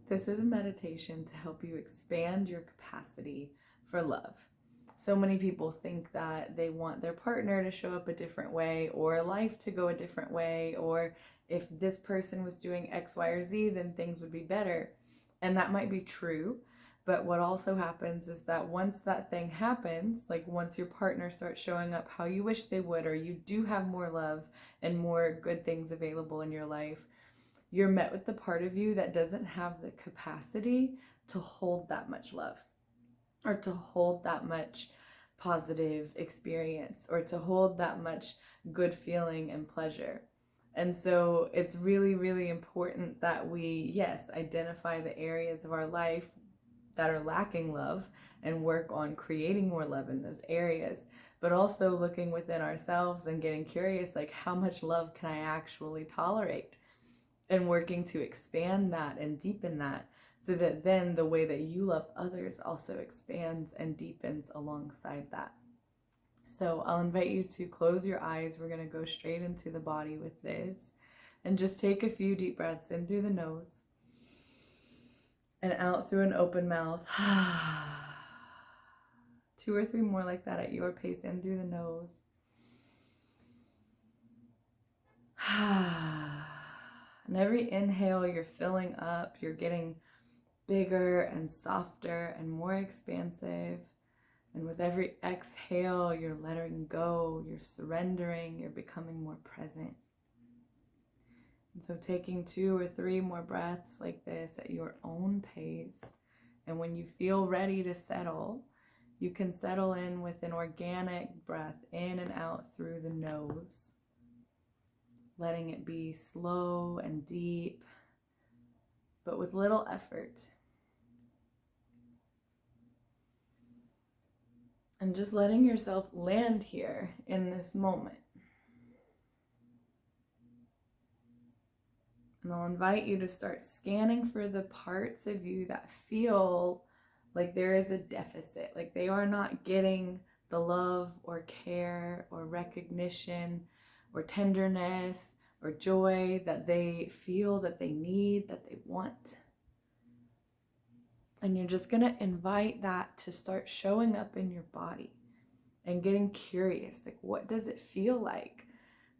This is a meditation to help you expand your capacity for love. So many people think that they want their partner to show up a different way, or life to go a different way, or if this person was doing X, Y, or Z, then things would be better. And that might be true. But what also happens is that once that thing happens, like once your partner starts showing up how you wish they would, or you do have more love and more good things available in your life, you're met with the part of you that doesn't have the capacity to hold that much love, or to hold that much positive experience, or to hold that much good feeling and pleasure. And so it's really, really important that we, yes, identify the areas of our life that are lacking love and work on creating more love in those areas, but also looking within ourselves and getting curious, like, how much love can I actually tolerate? And working to expand that and deepen that, so that then the way that you love others also expands and deepens alongside that. So I'll invite you to close your eyes. We're going to go straight into the body with this, and just take a few deep breaths in through the nose and out through an open mouth. 2 or 3 more like that at your pace, in through the nose. And every inhale, you're filling up, you're getting bigger and softer and more expansive. And with every exhale, you're letting go, you're surrendering, you're becoming more present. And so taking 2 or 3 more breaths like this at your own pace. And when you feel ready to settle, you can settle in with an organic breath in and out through the nose, letting it be slow and deep, but with little effort. And just letting yourself land here in this moment. And I'll invite you to start scanning for the parts of you that feel like there is a deficit, like they are not getting the love or care or recognition or tenderness or joy that they feel that they need, that they want. And you're just going to invite that to start showing up in your body and getting curious. Like, what does it feel like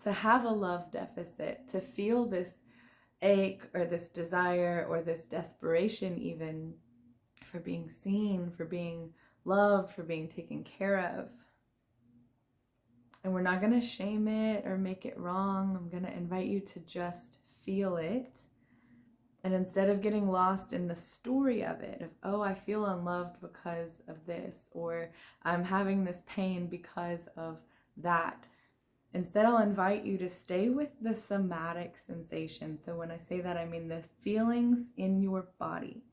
to have a love deficit, to feel this ache or this desire or this desperation even for being seen, for being loved, for being taken care of? And we're not going to shame it or make it wrong. I'm going to invite you to just feel it. And instead of getting lost in the story of it, of, oh, I feel unloved because of this, or I'm having this pain because of that, instead I'll invite you to stay with the somatic sensation. So when I say that, I mean the feelings in your body.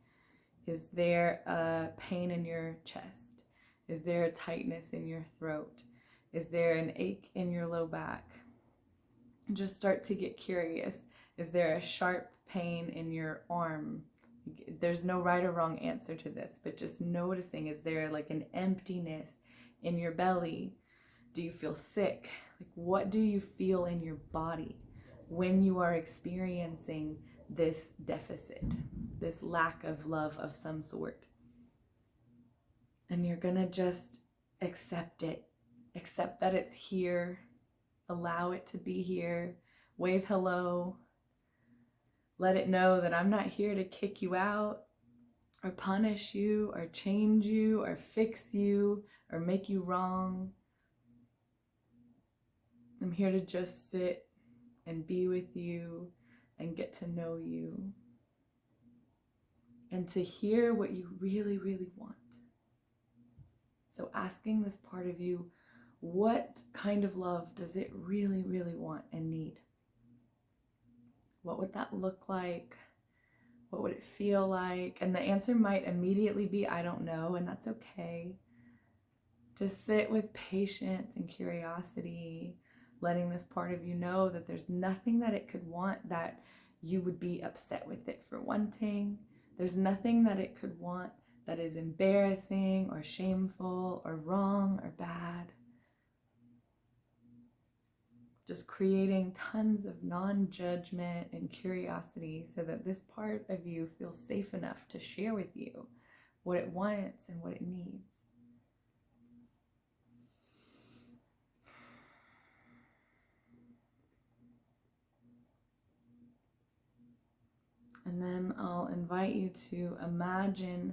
Is there a pain in your chest? Is there a tightness in your throat? Is there an ache in your low back? Just start to get curious. Is there a sharp pain in your arm? There's no right or wrong answer to this, but just noticing, is there like an emptiness in your belly? Do you feel sick? Like, what do you feel in your body when you are experiencing this deficit, this lack of love of some sort? And you're gonna just accept it. Accept that it's here. Allow it to be here. Wave hello. Let it know that I'm not here to kick you out or punish you or change you or fix you or make you wrong. I'm here to just sit and be with you and get to know you and to hear what you really, really want. So asking this part of you, what kind of love does it really, really want and need? What would that look like? What would it feel like? And the answer might immediately be, I don't know, and that's okay. Just sit with patience and curiosity, letting this part of you know that there's nothing that it could want that you would be upset with it for wanting. There's nothing that it could want that is embarrassing or shameful or wrong or bad. just creating tons of non-judgment and curiosity so that this part of you feels safe enough to share with you what it wants and what it needs. And then I'll invite you to imagine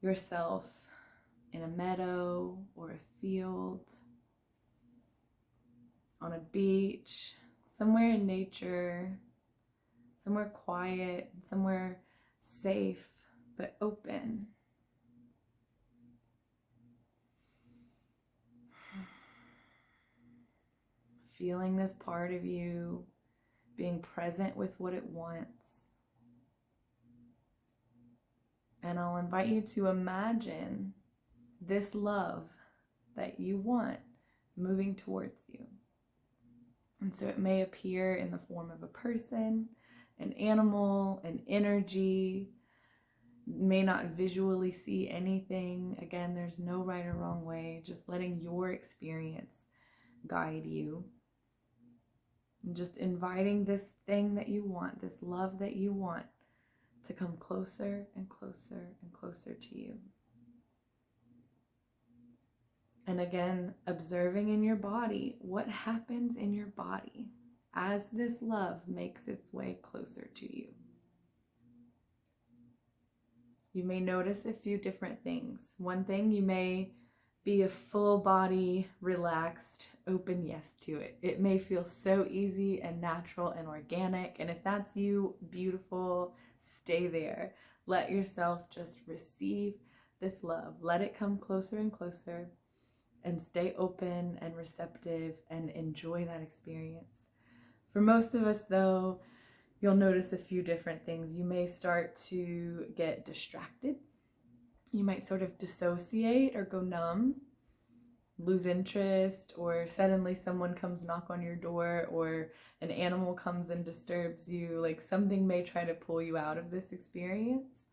yourself in a meadow or a field, on a beach, somewhere in nature, somewhere quiet, somewhere safe but open. Feeling this part of you, being present with what it wants. And I'll invite you to imagine this love that you want moving towards you. And so it may appear in the form of a person, an animal, an energy. You may not visually see anything. Again, there's no right or wrong way, just letting your experience guide you. And just inviting this thing that you want, this love that you want, to come closer and closer and closer to you. And again, observing in your body what happens in your body as this love makes its way closer to you. You may notice a few different things. One thing, you may be a full body, relaxed, open yes to it. It may feel so easy and natural and organic. And if that's you, beautiful, stay there. Let yourself just receive this love. Let it come closer and closer, and stay open and receptive and enjoy that experience. For most of us though, you'll notice a few different things. You may start to get distracted. You might sort of dissociate or go numb, lose interest, or suddenly someone comes knock on your door, or an animal comes and disturbs you. Like something may try to pull you out of this experience.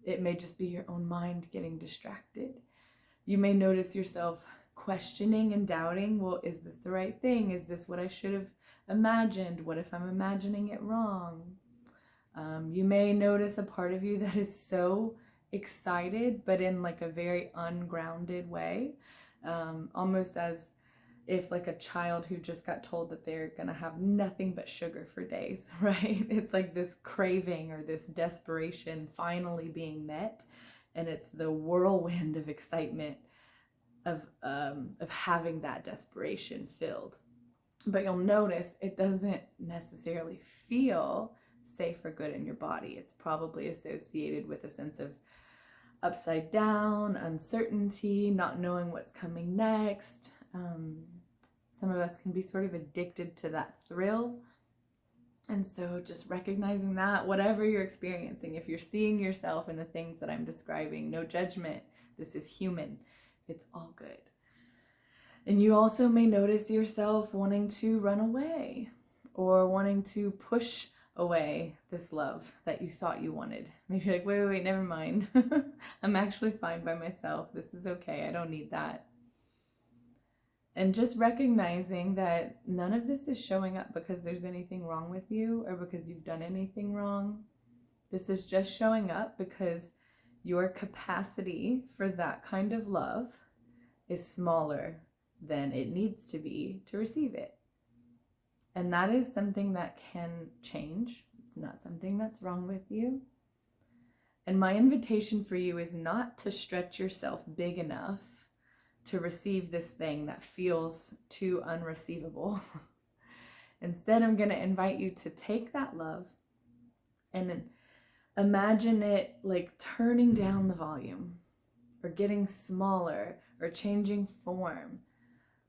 It may just be your own mind getting distracted. You may notice yourself questioning and doubting, well, is this the right thing? Is this what I should have imagined? What if I'm imagining it wrong? You may notice a part of you that is so excited, but in like a very ungrounded way, almost as if like a child who just got told that they're gonna have nothing but sugar for days, right? It's like this craving or this desperation finally being met, and it's the whirlwind of excitement of having that desperation filled. But you'll notice it doesn't necessarily feel safe or good in your body. It's probably associated with a sense of upside down, uncertainty, not knowing what's coming next. Some of us can be sort of addicted to that thrill. And so just recognizing that, whatever you're experiencing, if you're seeing yourself in the things that I'm describing, no judgment, this is human, it's all good. And you also may notice yourself wanting to run away or wanting to push away this love that you thought you wanted. Maybe you're like, wait, never mind. I'm actually fine by myself. This is okay. I don't need that. And just recognizing that none of this is showing up because there's anything wrong with you or because you've done anything wrong. This is just showing up because your capacity for that kind of love is smaller than it needs to be to receive it. And that is something that can change. It's not something that's wrong with you. And my invitation for you is not to stretch yourself big enough to receive this thing that feels too unreceivable. Instead, I'm going to invite you to take that love and imagine it like turning down the volume or getting smaller or changing form,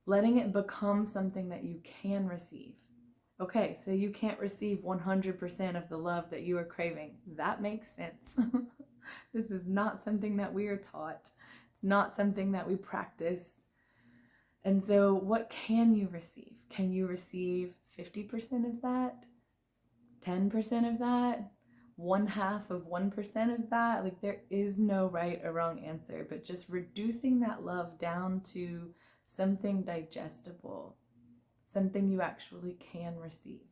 letting it become something that you can receive. Okay, so you can't receive 100% of the love that you are craving. That makes sense. This is not something that we are taught. It's not something that we practice. And so what can you receive? Can you receive 50% of that? 10% of that? 1/2 of 1% of that? Like there is no right or wrong answer, but just reducing that love down to something digestible, something you actually can receive.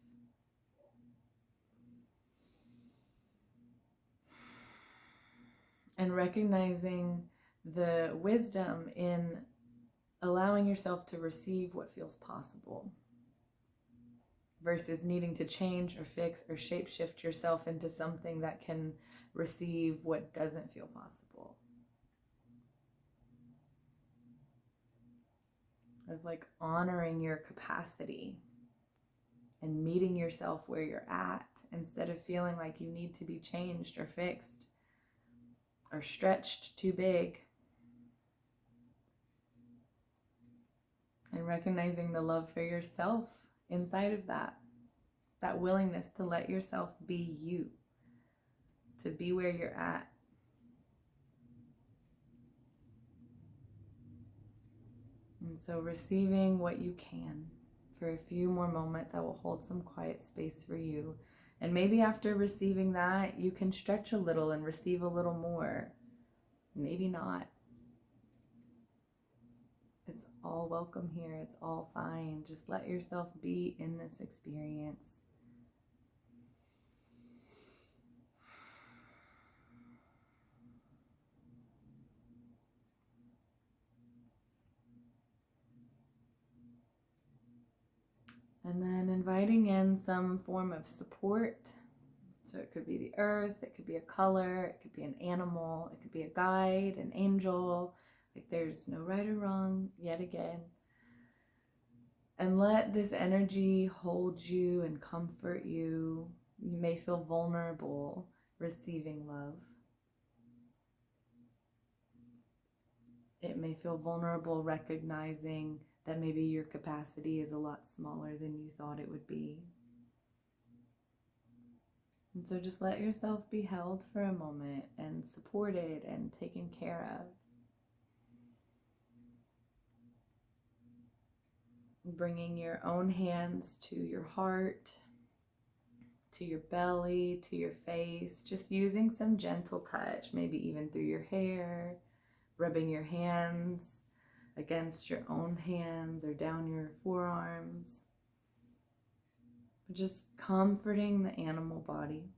And recognizing the wisdom in allowing yourself to receive what feels possible versus needing to change or fix or shape-shift yourself into something that can receive what doesn't feel possible. Of like honoring your capacity and meeting yourself where you're at instead of feeling like you need to be changed or fixed or stretched too big. And recognizing the love for yourself inside of that willingness to let yourself be you, to be where you're at. And so receiving what you can. For a few more moments, I will hold some quiet space for you. And maybe after receiving that, you can stretch a little and receive a little more. Maybe not. It's all welcome here. It's all fine. Just let yourself be in this experience. And then inviting in some form of support. So it could be the earth, it could be a color, it could be an animal, it could be a guide, an angel. Like there's no right or wrong yet again. And let this energy hold you and comfort you. You may feel vulnerable receiving love. It may feel vulnerable recognizing that maybe your capacity is a lot smaller than you thought it would be. And so just let yourself be held for a moment and supported and taken care of. Bringing your own hands to your heart, to your belly, to your face, just using some gentle touch, maybe even through your hair, rubbing your hands against your own hands or down your forearms. Just comforting the animal body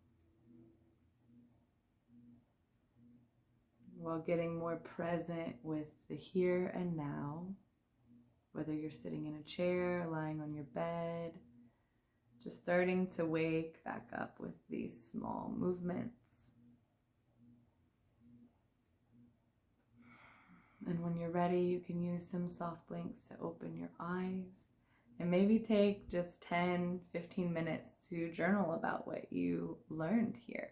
while getting more present with the here and now, whether you're sitting in a chair, lying on your bed, just starting to wake back up with these small movements. And when you're ready, you can use some soft blinks to open your eyes. And maybe take just 10, 15 minutes to journal about what you learned here.